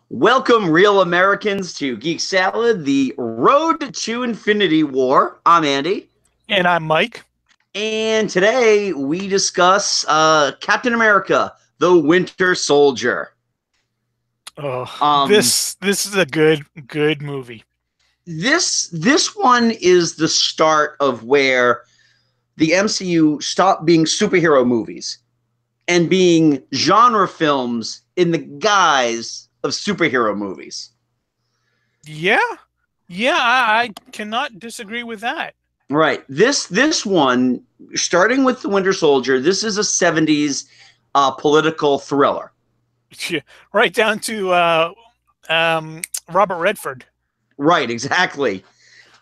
Welcome, real Americans, to Geek Salad, the road to Infinity War. I'm Andy. And I'm Mike. And today we discuss Captain America, the Winter Soldier. Oh, Um, this is a good movie. this one is the start of where the MCU stopped being superhero movies and being genre films in the guise of superhero movies. Yeah, I cannot disagree with that. Right. This one, starting with the Winter Soldier, this is a '70s political thriller. Right down to Robert Redford. Right. Exactly.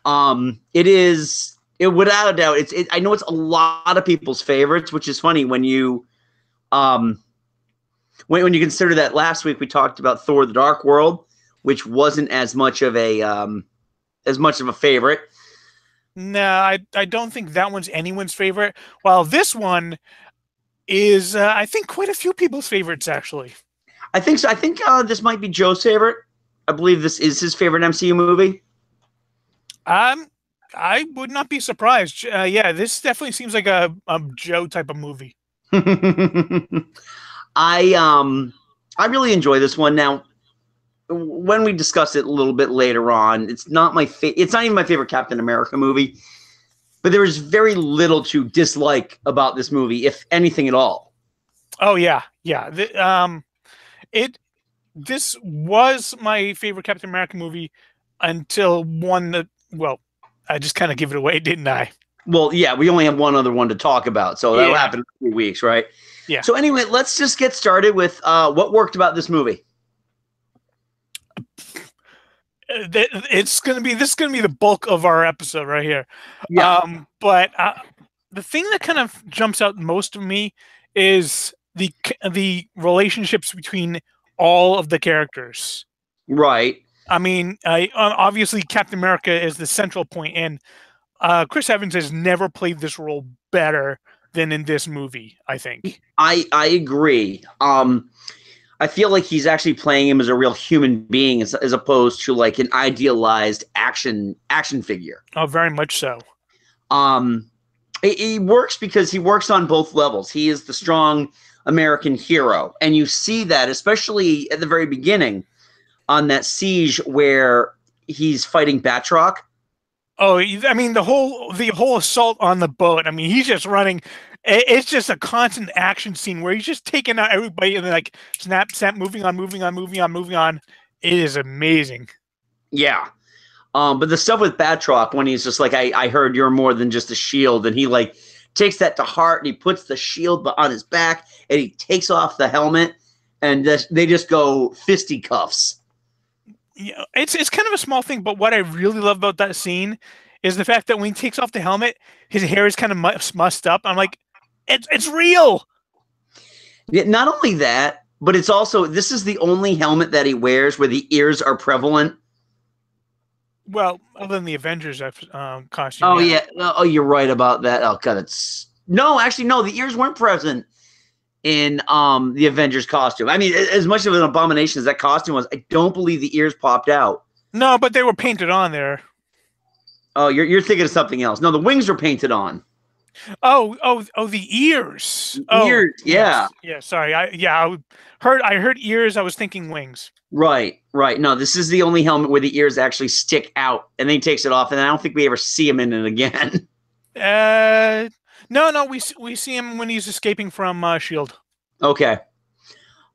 It is. It without a doubt. I know it's a lot of people's favorites, which is funny when you um when you consider that last week we talked about Thor: The Dark World, which wasn't as much of a favorite. No, I don't think that one's anyone's favorite. While this one is, I think, quite a few people's favorites actually. I think so. I think this might be Joe's favorite. I believe this is his favorite MCU movie. Um, I would not be surprised. Yeah, this definitely seems like a Joe type of movie. I I really enjoy this one. Now, when we discuss it a little bit later on, it's not it's not even my favorite Captain America movie, but there is very little to dislike about this movie, if anything at all. Oh yeah. It this was my favorite Captain America movie until one that, well, I just kind of give it away, didn't I? Well, yeah, we only have one other one to talk about, so that'll Yeah, happen in a few weeks, right? yeah. So anyway, let's just get started with what worked about this movie. It's gonna be this is gonna be the bulk of our episode right here. Yeah, But the thing that kind of jumps out most to me is the relationships between all of the characters. right. I mean, obviously Captain America is the central point, and Chris Evans has never played this role better than in this movie, I think. I agree. I feel like he's actually playing him as a real human being as opposed to like an idealized action figure. Oh, very much so. Um, it works because he works on both levels. He is the strong American hero, and you see that especially at the very beginning on that siege where he's fighting Batroc. Oh, I mean the whole assault on the boat. I mean, he's just running. It's just a constant action scene where he's just taking out everybody and then like snap, moving on, moving on, moving on, moving on. It is amazing. Yeah. But the stuff with Batroc when he's just like, I heard you're more than just a shield, and he like takes that to heart and he puts the shield on his back and he takes off the helmet and they just go fisticuffs. Yeah, it's kind of a small thing, but what I really love about that scene is the fact that when he takes off the helmet, his hair is kind of mussed up. I'm like, it's real. Yeah, not only that, but it's also this is the only helmet that he wears where the ears are prevalent. Well, other than the Avengers costume. Oh Yeah. yeah. Oh, you're right about that. Oh god, it's no, actually no. The ears weren't present in the Avengers costume. I mean, as much of an abomination as that costume was, I don't believe the ears popped out. No, but they were painted on there. Oh, you're thinking of something else. No, the wings are painted on. Oh, the ears. Oh, Ears, yeah. yes. Yeah, sorry. I heard ears. I was thinking wings. Right. No, this is the only helmet where the ears actually stick out, and then he takes it off, and I don't think we ever see him in it again. No, we see him when he's escaping from Shield. Okay.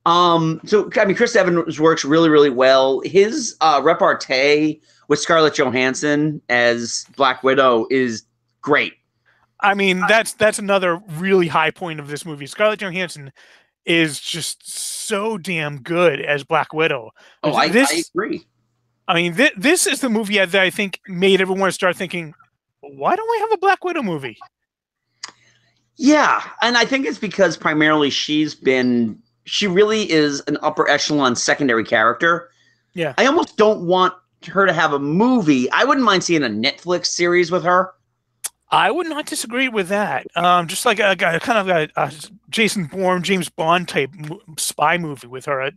So I mean, Chris Evans works really, really well. His repartee with Scarlett Johansson as Black Widow is great. I mean, that's another really high point of this movie. Scarlett Johansson is just so damn good as Black Widow. Oh, I agree. I mean, this is the movie that I think made everyone start thinking, why don't we have a Black Widow movie? Yeah, and I think it's because primarily she really is an upper echelon secondary character. Yeah. I almost don't want her to have a movie. I wouldn't mind seeing a Netflix series with her. I would not disagree with that. Just like a kind of a Jason Bourne, James Bond type spy movie with her.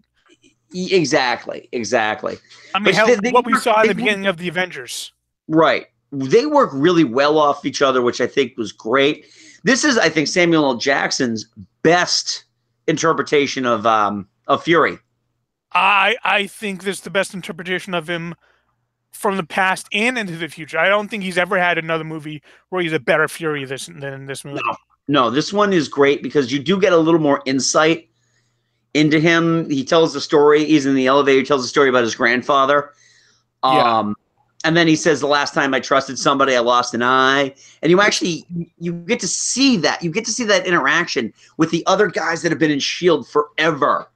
Exactly, exactly. I mean, But what we saw in the beginning of the Avengers. right. They work really well off each other, which I think was great. This is, I think, Samuel L. Jackson's best interpretation of Fury. I think this is the best interpretation of him from the past and into the future. I don't think he's ever had another movie where he's a better Fury than this movie. No, this one is great because you do get a little more insight into him. He tells the story. He's in the elevator. He tells the story about his grandfather. And then he says, the last time I trusted somebody, I lost an eye. And you get to see that. You get to see that interaction with the other guys that have been in S.H.I.E.L.D. forever.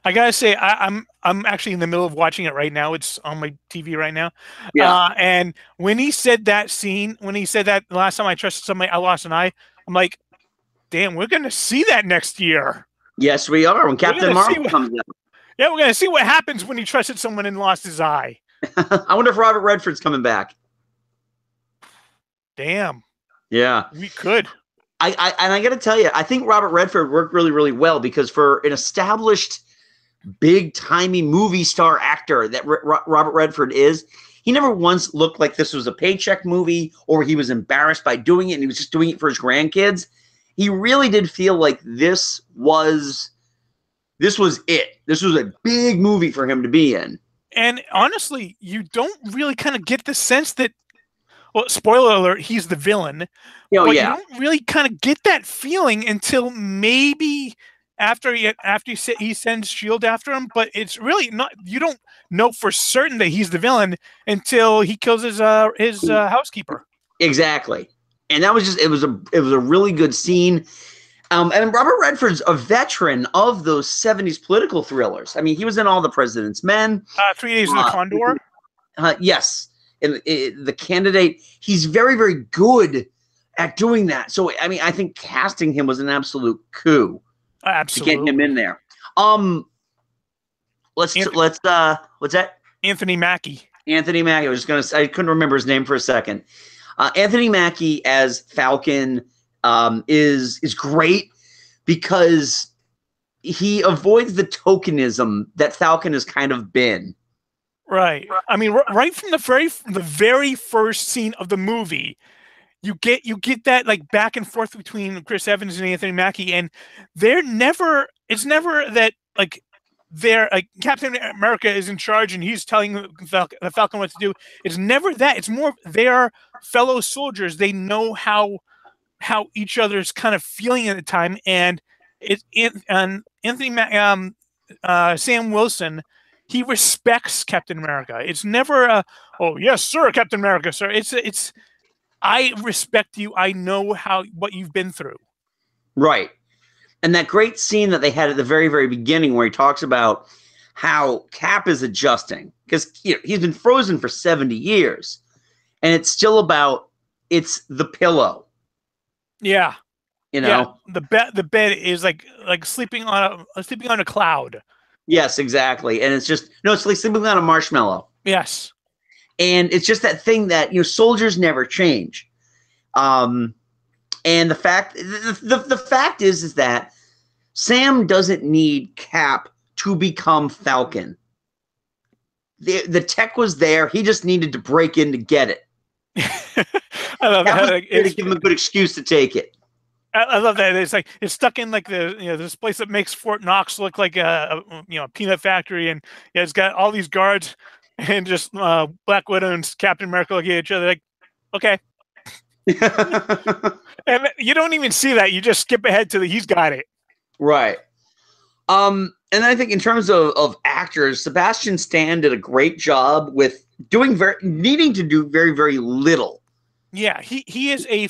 I gotta say, I'm actually in the middle of watching it right now. It's on my TV right now. Yeah. And when he said that scene, when he said that the last time I trusted somebody, I lost an eye, I'm like, damn, we're gonna see that next year. Yes, we are. When Captain Marvel comes out. Yeah, we're gonna see what happens when he trusted someone and lost his eye. I wonder if Robert Redford's coming back. Damn. Yeah. We could. I got to tell you, I think Robert Redford worked really, really well because for an established big-timey movie star actor that Robert Redford is, he never once looked like this was a paycheck movie or he was embarrassed by doing it and he was just doing it for his grandkids. He really did feel like this was it. This was a big movie for him to be in. And honestly, you don't really kind of get the sense that, well, spoiler alert, he's the villain. Oh, but yeah. you don't really kind of get that feeling until maybe after he sends S.H.I.E.L.D. after him. But it's really not. You don't know for certain that he's the villain until he kills his housekeeper. Exactly. And that was it was a really good scene. And Robert Redford's a veteran of those 70s political thrillers. I mean, he was in all The President's Men. 3 Days of the Condor? Yes. And The Candidate. He's very, very good at doing that. So, I mean, I think casting him was an absolute coup. Absolutely. To get him in there. What's that? Anthony Mackie. Anthony Mackie. I couldn't remember his name for a second. Anthony Mackie as Falcon is great because he avoids the tokenism that Falcon has kind of been. Right. I mean, right from the very first scene of the movie, you get that like back and forth between Chris Evans and Anthony Mackie, and it's never that like Captain America is in charge and he's telling the Falcon what to do. It's never that. It's more they are fellow soldiers. They know how each other's kind of feeling at the time, and Sam Wilson, he respects Captain America. It's never oh yes sir, Captain America sir. It's I respect you. I know what you've been through. Right. And that great scene that they had at the very, very beginning where he talks about how Cap is adjusting because he's been frozen for 70 years and it's still about it's the pillow. Yeah. Yeah, the bed is like sleeping on a cloud. Yes, exactly. And it's like sleeping on a marshmallow. Yes. And it's just that thing that soldiers never change. And the fact is that Sam doesn't need Cap to become Falcon. The tech was there. He just needed to break in to get it. I love that. Like, to give him a good excuse to take it. I love that. It's like it's stuck in like this place that makes Fort Knox look like a peanut factory, and it's got all these guards and just Black Widow and Captain America looking at each other like, okay. And you don't even see that. You just skip ahead to he's got it. Right. And I think in terms of actors, Sebastian Stan did a great job with needing to do very, very little. Yeah, he is a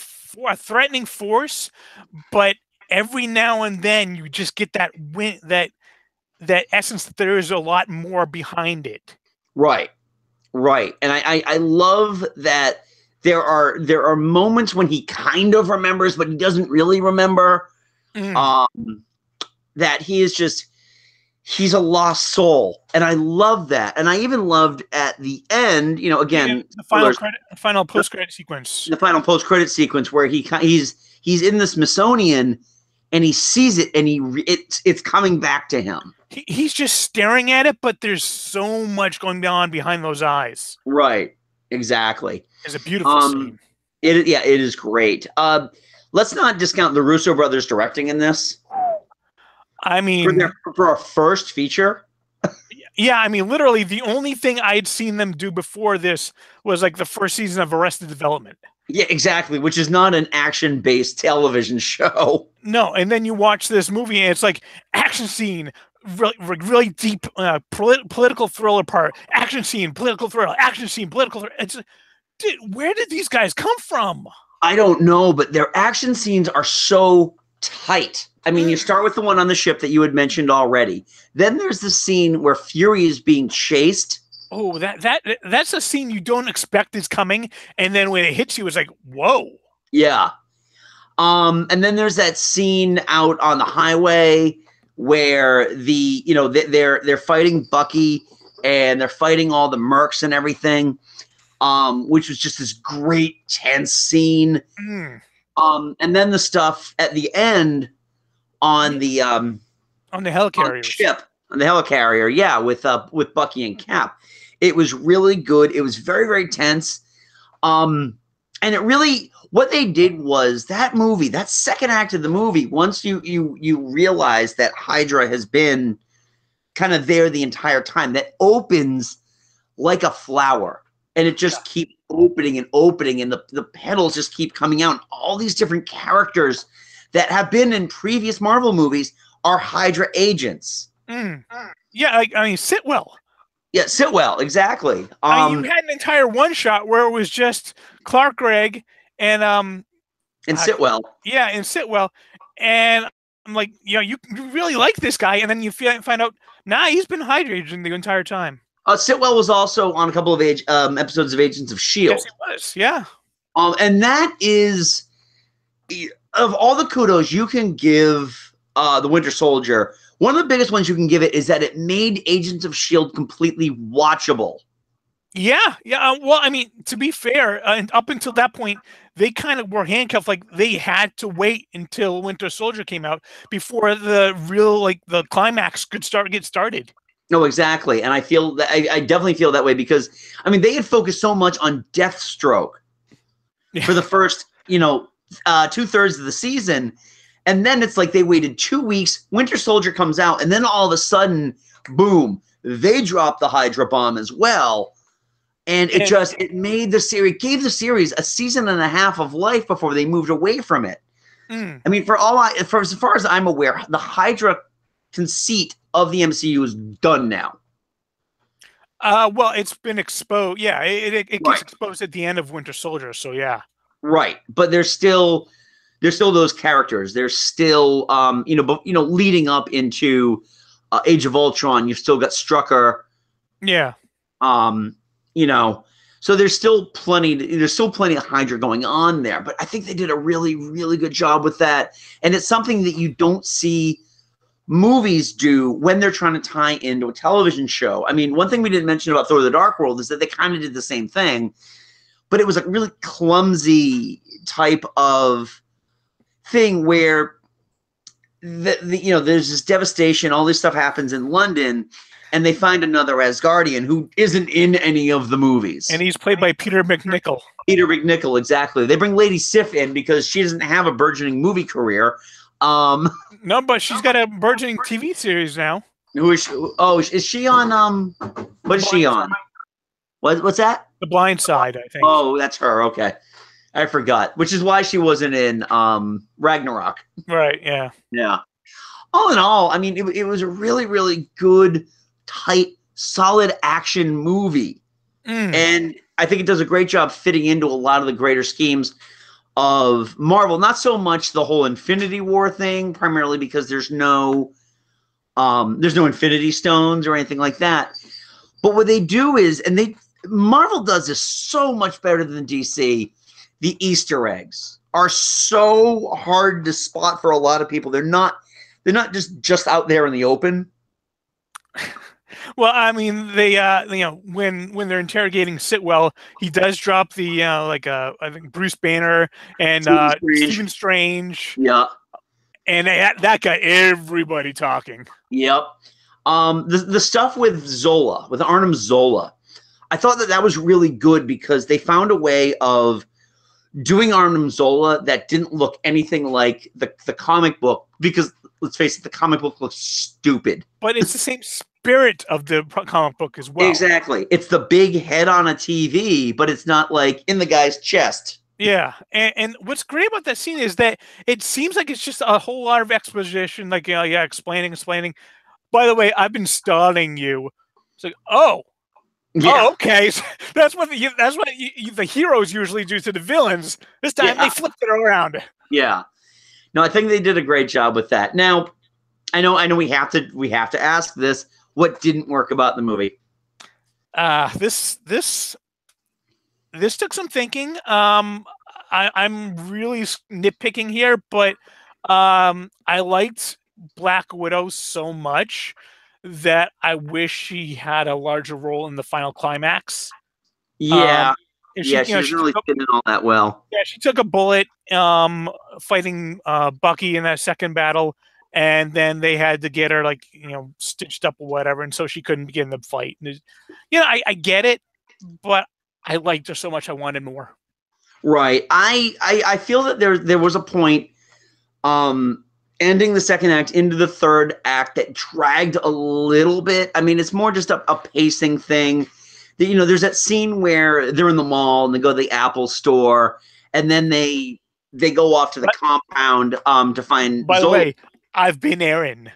threatening force, but every now and then you just get that essence that there is a lot more behind it. Right. And I love that there are moments when he kind of remembers, but he doesn't really remember. That he's a lost soul, and I love that. And I even loved at the end, again, the final post-credit sequence. The final post-credit sequence where he's in the Smithsonian, and he sees it, and it's coming back to him. He's just staring at it, but there's so much going on behind those eyes. Right. Exactly. It's a beautiful scene. It is great. Let's not discount the Russo brothers directing in this. I mean, for our first feature. Yeah, I mean, literally, the only thing I'd seen them do before this was like the first season of Arrested Development. Yeah, exactly, which is not an action-based television show. No, and then you watch this movie, and it's like action scene, really deep political thriller part, action scene, political thriller, action scene, political thriller. It's, dude, where did these guys come from? I don't know, but their action scenes are so tight. I mean, you start with the one on the ship that you had mentioned already. Then there's the scene where Fury is being chased. Oh, that's a scene you don't expect is coming, and then when it hits you, it's like, whoa. Yeah. And then there's that scene out on the highway where they're fighting Bucky and they're fighting all the mercs and everything, which was just this great tense scene. And then the stuff at the end on the helicarrier on the helicarrier, yeah, with Bucky and Cap. It was really good. It was very, very tense. And it really, what they did was that movie, that second act of the movie, once you realize that Hydra has been kind of there the entire time, that opens like a flower, and it just keeps opening and opening, and the petals just keep coming out. And all these different characters that have been in previous Marvel movies are Hydra agents. Yeah, I mean, Sitwell. Yeah, Sitwell, exactly. I mean, you had an entire one shot where it was just Clark Gregg and Sitwell. Yeah, and Sitwell. And I'm like, you really like this guy, and then you find out, nah, he's been Hydra agent the entire time. Sitwell was also on a couple of episodes of Agents of S.H.I.E.L.D. Yes, he was, yeah. And that is, of all the kudos you can give the Winter Soldier, one of the biggest ones you can give it is that it made Agents of S.H.I.E.L.D. completely watchable. Yeah. Well, I mean, to be fair, and up until that point, they kind of were handcuffed. Like, they had to wait until Winter Soldier came out before the real, like, the climax could get started. No, exactly. And I feel that I definitely feel that way because, I mean, they had focused so much on Deathstroke for the first, 2/3 of the season. And then it's like they waited 2 weeks. Winter Soldier comes out, and then all of a sudden, boom, they drop the Hydra bomb as well. And it made the series, gave the series a season and a half of life before they moved away from it. I mean, as far as I'm aware, the Hydra conceit of the MCU is done now. Well, it's been exposed. Yeah, it gets exposed at the end of Winter Soldier. So yeah, right. But there's still those characters. There's still leading up into Age of Ultron. You've still got Strucker. Yeah. So there's still plenty of Hydra going on there. But I think they did a really, really good job with that, and it's something that you don't see movies do when they're trying to tie into a television show. I mean, one thing we didn't mention about Thor: The Dark World is that they kind of did the same thing, but it was a really clumsy type of thing where there's this devastation, all this stuff happens in London, and they find another Asgardian who isn't in any of the movies. And he's played by Peter McNichol. Peter McNichol, exactly. They bring Lady Sif in because she doesn't have a burgeoning movie career. No, but she's got a burgeoning TV series now. Who is she? Oh, is she on? What is she on? What's that? The Blind Side, I think. Oh, that's her. Okay, I forgot. Which is why she wasn't in Ragnarok. Right. Yeah. Yeah. All in all, I mean, it was a really, really good, tight, solid action movie, and I think it does a great job fitting into a lot of the greater schemes of Marvel. Not so much the whole Infinity War thing, primarily because there's no Infinity Stones or anything like that. But what they do is, Marvel does this so much better than DC. The Easter eggs are so hard to spot for a lot of people. They're not just out there in the open. Well, I mean, they when they're interrogating Sitwell, he does drop the I think Bruce Banner and Stephen Strange. Yeah. And that got everybody talking. Yep. The stuff with Zola, with Arnim Zola, I thought that was really good because they found a way of doing Arnim Zola that didn't look anything like the comic book, because let's face it, the comic book looks stupid. But it's the same spirit of the comic book as well. Exactly. It's the big head on a TV, but it's not like in the guy's chest. Yeah, and what's great about that scene is that it seems like it's just a whole lot of exposition, like explaining. By the way, I've been stalling you. It's like, okay. So that's what the heroes usually do to the villains. This time they flipped it around. Yeah. No, I think they did a great job with that. Now, I know we have to ask this. What didn't work about the movie? This took some thinking. I'm really nitpicking here, but I liked Black Widow so much that I wish she had a larger role in the final climax. Yeah. She didn't really fit in all that well. Yeah, she took a bullet fighting Bucky in that second battle, and then they had to get her stitched up or whatever, and so she couldn't begin the fight. And, I get it, but I liked her so much I wanted more. Right. I feel that there was a point ending the second act into the third act that dragged a little bit. I mean, it's more just a pacing thing. There's that scene where they're in the mall and they go to the Apple store, and then they go off to the compound to find By the way, I've been Aaron.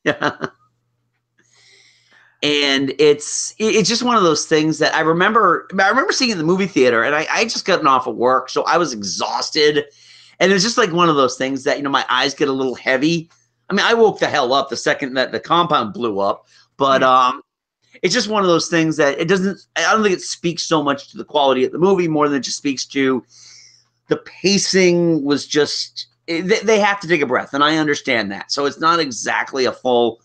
Yeah. And it's just one of those things that I remember seeing in the movie theater, and I just gotten off of work, so I was exhausted. And it's just like one of those things that, my eyes get a little heavy. I mean, I woke the hell up the second that the compound blew up, but it's just one of those things that I don't think it speaks so much to the quality of the movie more than it just speaks to the pacing was just, they have to take a breath, and I understand that. So it's not exactly a full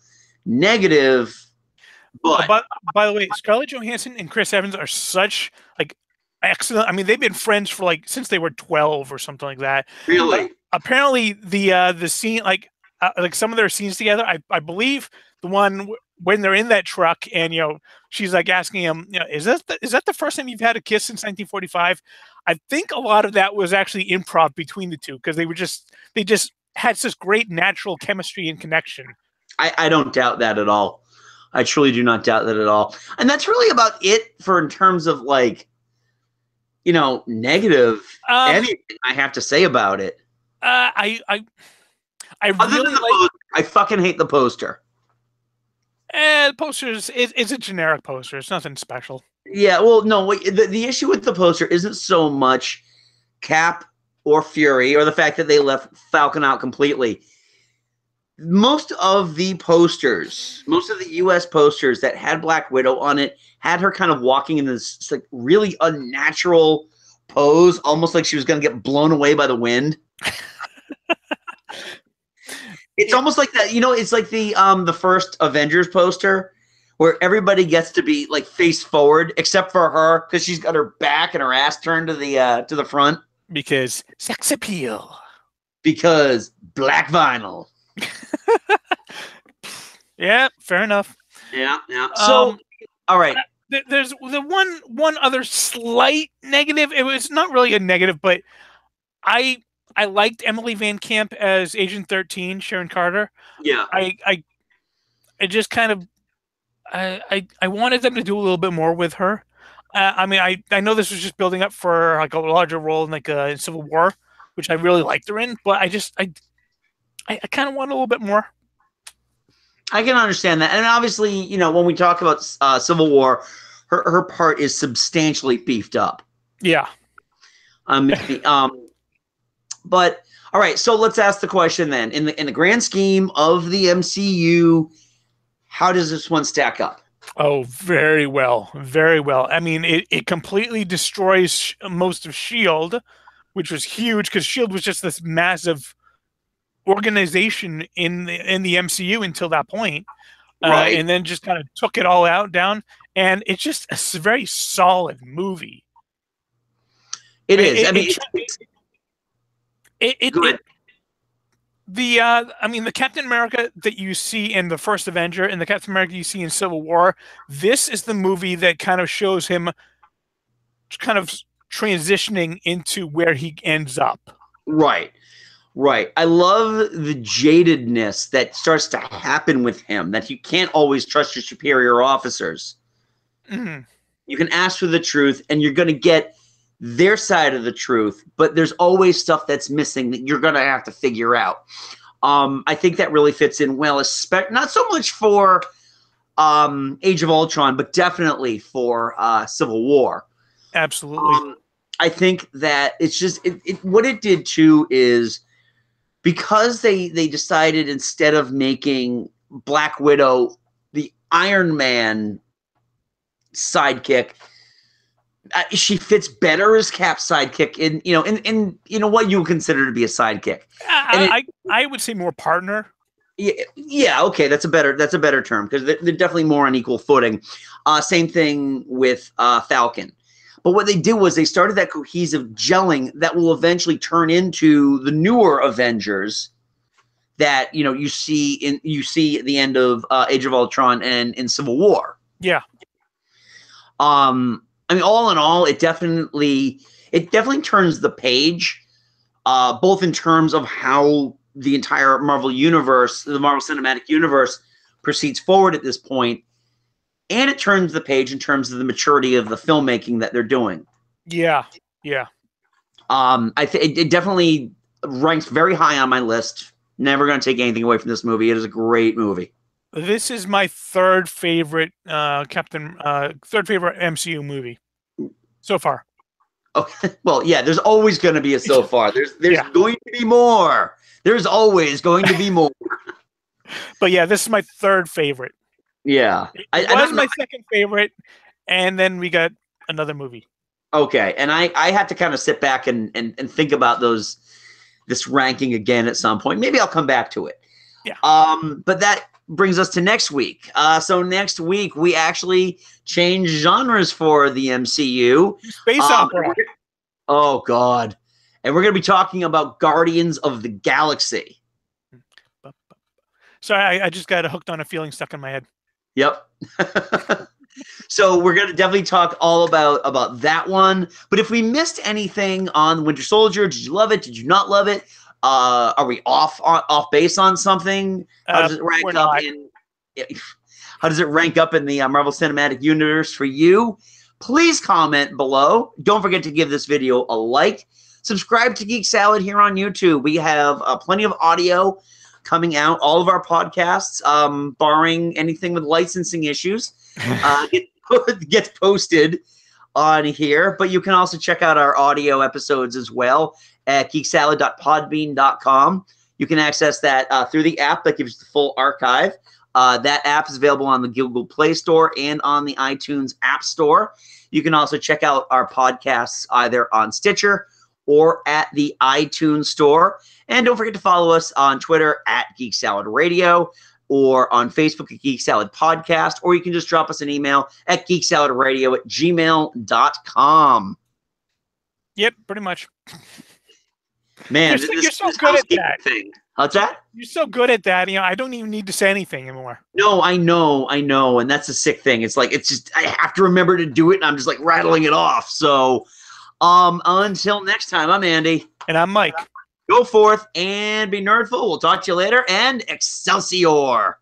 negative. But by the way, Scarlett Johansson and Chris Evans are such excellent. I mean, they've been friends for since they were 12 or something like that. Really? Apparently, the scene some of their scenes together. I believe the one when they're in that truck and she's asking him, is that the first time you've had a kiss since 1945? I think a lot of that was actually improv between the two because they just had such great natural chemistry and connection. I don't doubt that at all. I truly do not doubt that at all. And that's really about it in terms of negative anything I have to say about it. I really I fucking hate the poster. The poster it's a generic poster. It's nothing special. Yeah, well, no, the issue with the poster isn't so much Cap or Fury or the fact that they left Falcon out completely. Most of the U.S. posters that had Black Widow on it had her kind of walking in this really unnatural pose, almost like she was going to get blown away by the wind. It's almost like that, it's like the first Avengers poster where everybody gets to be face forward except for her because she's got her back and her ass turned to the front because sex appeal. Because black vinyl. Yeah, fair enough. Yeah. So, all right. There's the one other slight negative. It was not really a negative, but I liked Emily Van Camp as Agent 13, Sharon Carter. Yeah. I just kind of I wanted them to do a little bit more with her. I mean, I know this was just building up for a larger role in in Civil War, which I really liked her in, but I kind of want a little bit more. I can understand that. And obviously, when we talk about Civil War, her part is substantially beefed up. Yeah. But all right, so let's ask the question then. In the grand scheme of the MCU, how does this one stack up? Oh, very well. Very well. I mean, it completely destroys most of S.H.I.E.L.D., which was huge because S.H.I.E.L.D. was just this massive organization in the MCU until that point, right? And then just kind of took it all down, and it's just a very solid movie. It is. I mean, I mean, the Captain America that you see in the first Avenger and the Captain America you see in Civil War, this is the movie that kind of shows him kind of transitioning into where he ends up. Right. Right. I love the jadedness that starts to happen with him, that you can't always trust your superior officers. Mm-hmm. You can ask for the truth and you're going to get their side of the truth, but there's always stuff that's missing that you're going to have to figure out. I think that really fits in well, not so much for Age of Ultron, but definitely for Civil War. Absolutely. I think that it's just what it did too is because they decided instead of making Black Widow the Iron Man sidekick, she fits better as Cap's sidekick in what you would consider to be a sidekick. I would say more partner. Yeah, okay, that's a better term because they're definitely more on equal footing. Same thing with Falcon. But what they did was they started that cohesive gelling that will eventually turn into the newer Avengers that you see at the end of Age of Ultron and in Civil War. Yeah. I mean, all in all, it definitely turns the page, both in terms of how the entire Marvel universe, the Marvel Cinematic Universe, proceeds forward at this point, and it turns the page in terms of the maturity of the filmmaking that they're doing. Yeah, yeah. I think it definitely ranks very high on my list. Never going to take anything away from this movie. It is a great movie. This is my third favorite third favorite MCU movie so far. Okay. Well, yeah, there's always going to be a so far. There's going to be more. There's always going to be more. But yeah, this is my third favorite. Yeah. It was my second favorite, and then we got another movie. Okay, and I had to kind of sit back and think about this ranking again at some point. Maybe I'll come back to it. Yeah. But that brings us to next week. So next week we actually change genres for the MCU. Space opera. Oh God. And we're going to be talking about Guardians of the Galaxy. Sorry, I just got hooked on a feeling stuck in my head. Yep. So we're going to definitely talk all about that one. But if we missed anything on Winter Soldier, did you love it? Did you not love it? Are we off base on something? How does it rank up How does it rank up in the Marvel Cinematic Universe for you? Please comment below. Don't forget to give this video a like. Subscribe to Geek Salad here on YouTube. We have plenty of audio coming out. All of our podcasts, barring anything with licensing issues, gets posted on here. But you can also check out our audio episodes as well at geeksalad.podbean.com. You can access that through the app that gives you the full archive. That app is available on the Google Play Store and on the iTunes App Store. You can also check out our podcasts either on Stitcher or at the iTunes Store. And don't forget to follow us on Twitter at Geek Salad Radio or on Facebook at Geek Salad Podcast, or you can just drop us an email at geeksaladradio@gmail.com. Yep, pretty much. Man, you're so good at that. Thing. What's that? You're so good at that. I don't even need to say anything anymore. No, I know. And that's a sick thing. It's like, I have to remember to do it, and I'm just like rattling it off. So until next time, I'm Andy. And I'm Mike. Go forth and be nerdful. We'll talk to you later, and Excelsior!